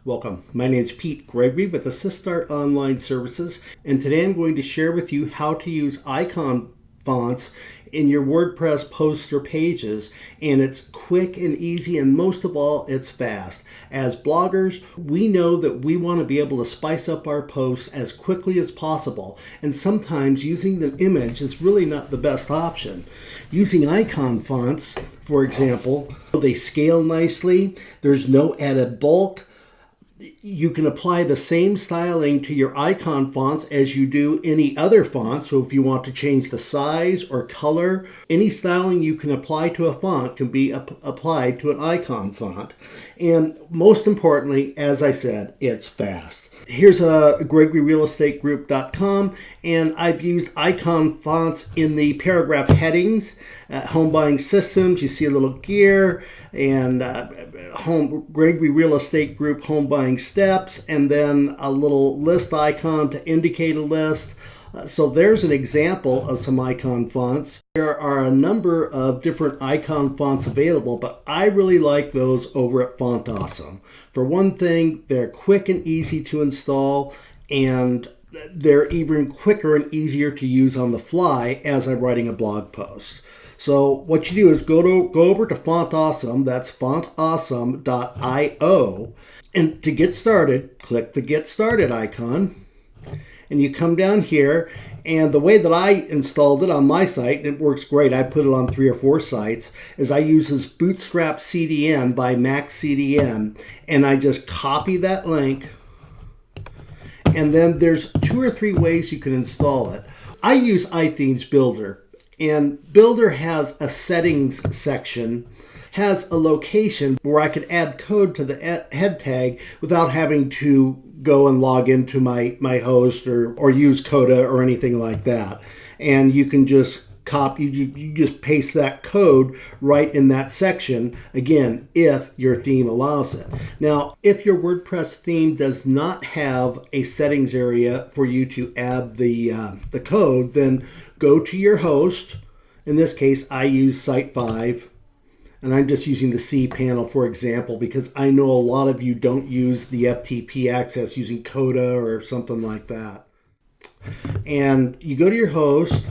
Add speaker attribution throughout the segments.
Speaker 1: Welcome. My name is Pete Gregory with AssistArt Online Services, and today I'm going to share with you how to use icon fonts in your WordPress posts or pages. And it's quick and easy, and most of all, it's fast. As bloggers, we know that we want to be able to spice up our posts as quickly as possible, and sometimes using the image is really not the best option. Using icon fonts, for example, they scale nicely, there's no added bulk. You can apply the same styling to your icon fonts as you do any other font. So if you want to change the size or color, any styling you can apply to a font can be applied to an icon font. And most importantly, as I said, it's fast. Here's a GregoryRealEstateGroup.com, and I've used icon fonts in the paragraph headings. Home buying systems, you see a little gear, and Gregory Real Estate Group home buying steps, and then a little list icon to indicate a list. So there's an example of some icon fonts. There are a number of different icon fonts available, but I really like those over at Fontawesome. For one thing, they're quick and easy to install, and they're even quicker and easier to use on the fly as I'm writing a blog post. So what you do is go over to Fontawesome, that's fontawesome.io, and to get started, click the Get Started icon. And you come down here, and the way that I installed it on my site, and it works great, I put it on 3 or 4 sites, is I use this Bootstrap CDN by Max CDN, and I just copy that link, and then there's 2 or 3 ways you can install it. I use iThemes Builder, and Builder has a settings section, has a location where I could add code to the head tag without having to go and log into my host or use Coda or anything like that. And you can just copy, you just paste that code right in that section, again, if your theme allows it. Now, if your WordPress theme does not have a settings area for you to add the code, then go to your host. In this case, I use Site 5. And I'm just using the cPanel for example, because I know a lot of you don't use the FTP access using Coda or something like that. And you go to your host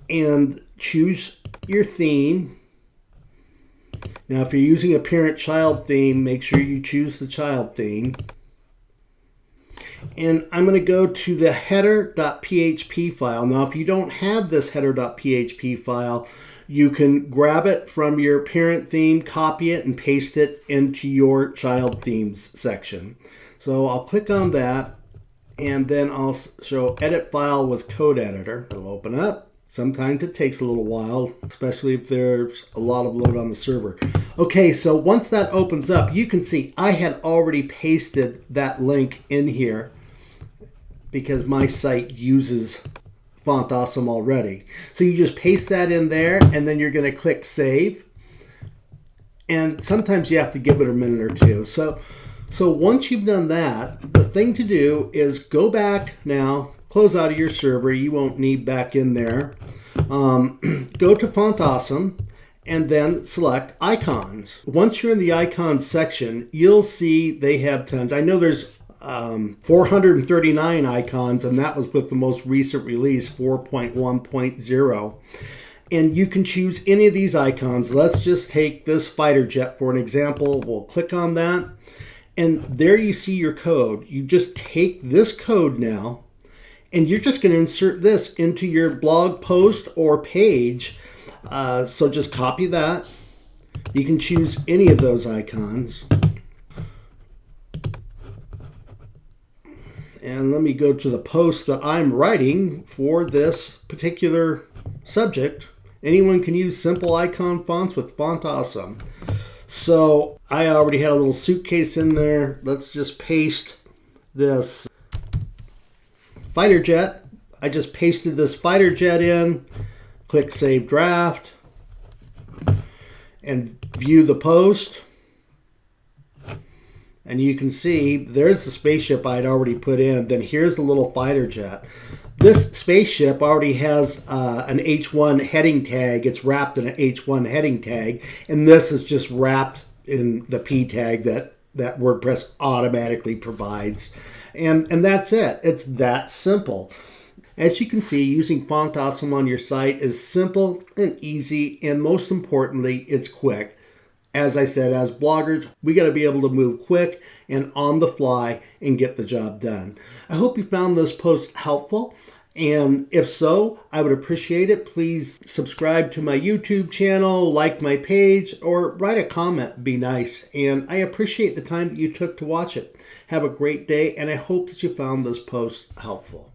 Speaker 1: and choose your theme. Now, if you're using a parent-child theme, make sure you choose the child theme. And I'm going to go to the header.php file. Now, if you don't have this header.php file, you can grab it from your parent theme, copy it, and paste it into your child themes section. So I'll click on that, and then I'll show Edit File with Code Editor. It'll open up. Sometimes it takes a little while, especially if there's a lot of load on the server. Okay, so once that opens up, you can see I had already pasted that link in here because my site uses Fontawesome already. So you just paste that in there, and then you're going to click Save. And sometimes you have to give it a minute or two. So once you've done that, the thing to do is go back now, close out of your server. You won't need back in there. Go to Fontawesome, and then select Icons. Once you're in the Icons section, you'll see they have tons. I know there's 439 icons, and that was with the most recent release, 4.1.0. And you can choose any of these icons. Let's just take this fighter jet for an example. We'll click on that, and there you see your code. You just take this code now, and you're just going to insert this into your blog post or page. So just copy that. You can choose any of those icons. And let me go to the post that I'm writing for this particular subject. Anyone can use simple icon fonts with Fontawesome. So I already had a little suitcase in there. Let's just paste this fighter jet. I just pasted this fighter jet in. Click Save Draft. And view the post. And you can see there's the spaceship I'd already put in. Then here's the little fighter jet. This spaceship already has an H1 heading tag. It's wrapped in an H1 heading tag. And this is just wrapped in the P tag that that WordPress automatically provides. And that's it. It's that simple. As you can see, using Fontawesome on your site is simple and easy, and most importantly, it's quick. As I said, as bloggers, we got to be able to move quick and on the fly and get the job done. I hope you found this post helpful. And if so, I would appreciate it. Please subscribe to my YouTube channel, like my page, or write a comment. Be nice. And I appreciate the time that you took to watch it. Have a great day, and I hope that you found this post helpful.